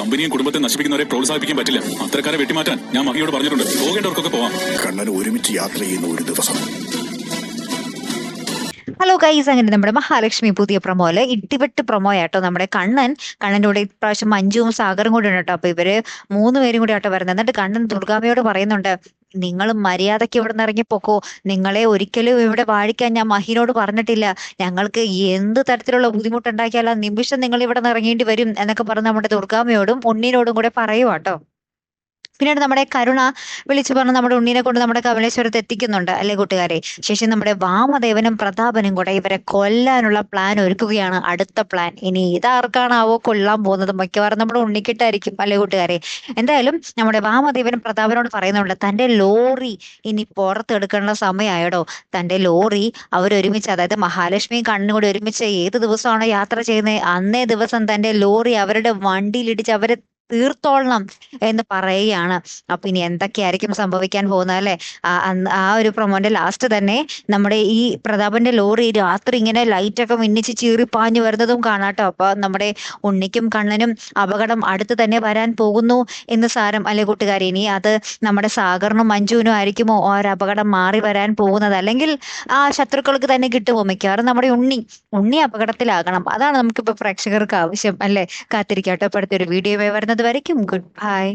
കമ്പനിയും കുടുംബത്തെ നശിപ്പിക്കുന്നവരെ പ്രോത്സാഹിപ്പിക്കാൻ പറ്റില്ല. അത്തരക്കാരെ വെട്ടിമാറ്റാൻ ഞാൻ മഹിയോട് പറഞ്ഞിട്ടുണ്ട്. പോകേണ്ടവർക്കൊക്കെ പോവാം. കണ്ണൻ ഒരുമിച്ച് യാത്ര ചെയ്യുന്ന ഒരു ദിവസം. ഹലോ ഗൈസ്, അങ്ങനെ നമ്മുടെ മഹാലക്ഷ്മി പുതിയ പ്രൊമോയില് ഇടിവെട്ട് പ്രൊമോ ആട്ടോ. നമ്മുടെ കണ്ണൻ്റെ കൂടെ ഇപ്രാവശ്യം മഞ്ജുവും സാഗറും കൂടെ ഉണ്ട് കേട്ടോ. അപ്പൊ ഇവര് 3 പേരും കൂടി ആട്ടോ വരുന്നത്. എന്നിട്ട് കണ്ണൻ ദുർഗാമ്മയോട് പറയുന്നുണ്ട്, നിങ്ങൾ മര്യാദയ്ക്ക് ഇവിടെ നിന്ന് ഇറങ്ങിപ്പോക്കോ, നിങ്ങളെ ഒരിക്കലും ഇവിടെ വാഴിക്കാൻ ഞാൻ മഹിനോട് പറഞ്ഞിട്ടില്ല, ഞങ്ങൾക്ക് എന്ത് തരത്തിലുള്ള ബുദ്ധിമുട്ടുണ്ടാക്കിയാലും ആ നിമിഷം നിങ്ങൾ ഇവിടെ നിന്ന് ഇറങ്ങേണ്ടി വരും എന്നൊക്കെ പറഞ്ഞ് നമ്മുടെ ദുർഗാമ്മയോടും ഉണ്ണീനോടും കൂടെ പറയുവാട്ടോ. പിന്നീട് നമ്മുടെ കരുണ വിളിച്ചു പറഞ്ഞ് നമ്മുടെ ഉണ്ണീനെ കൊണ്ട് നമ്മുടെ കമലേശ്വരത്ത് എത്തിക്കുന്നുണ്ട് അല്ലെ കൂട്ടുകാരെ. ശേഷം നമ്മുടെ വാമദേവനും പ്രതാപനും കൂടെ ഇവരെ കൊല്ലാനുള്ള പ്ലാൻ ഒരുക്കുകയാണ്. അടുത്ത പ്ലാൻ ഇനി ഇതാർക്കാണാവോ കൊല്ലാൻ പോകുന്നത്, മിക്കവാറും നമ്മുടെ ഉണ്ണിക്കിട്ടായിരിക്കും അല്ലെ കൂട്ടുകാരെ. എന്തായാലും നമ്മുടെ വാമദേവനും പ്രതാപനോട് പറയുന്നുണ്ട്, തന്റെ ലോറി ഇനി പുറത്തെടുക്കേണ്ട സമയമായടോ. തന്റെ ലോറി അവരൊരുമിച്ച്, അതായത് മഹാലക്ഷ്മിയും കണ്ണനും കൂടി ഒരുമിച്ച് ഏത് ദിവസമാണോ യാത്ര ചെയ്യുന്നത് അന്നേ ദിവസം തന്റെ ലോറി അവരുടെ വണ്ടിയിലിടിച്ച് അവരെ തീർത്തോളണം എന്ന് പറയുകയാണ്. അപ്പൊ ഇനി എന്തൊക്കെയായിരിക്കും സംഭവിക്കാൻ പോകുന്നത് അല്ലെ. ആ ഒരു പ്രൊമോന്റെ ലാസ്റ്റ് തന്നെ നമ്മുടെ ഈ പ്രതാപന്റെ ലോറി രാത്രി ഇങ്ങനെ ലൈറ്റൊക്കെ മിന്നിച്ച് ചീറിപ്പാഞ്ഞു വരുന്നതും കാണാട്ടോ. അപ്പൊ നമ്മുടെ ഉണ്ണിക്കും കണ്ണനും അപകടം അടുത്ത് തന്നെ വരാൻ പോകുന്നു എന്ന് സാരം അല്ലെ കൂട്ടുകാരി. ഇനി അത് നമ്മുടെ സാഗറിനും മഞ്ജുവിനും ആയിരിക്കുമോ ആ ഒരു അപകടം മാറി വരാൻ പോകുന്നത്, അല്ലെങ്കിൽ ആ ശത്രുക്കൾക്ക് തന്നെ കിട്ടുമോ? മിക്കവാറും നമ്മുടെ ഉണ്ണി അപകടത്തിലാകണം. അതാണ് നമുക്കിപ്പോ പ്രേക്ഷകർക്ക് ആവശ്യം അല്ലെ. കാത്തിരിക്കാട്ടോ. അടുത്തൊരു വീഡിയോ വരുന്നത് വരയ്ക്കും ഗുഡ് ബൈ.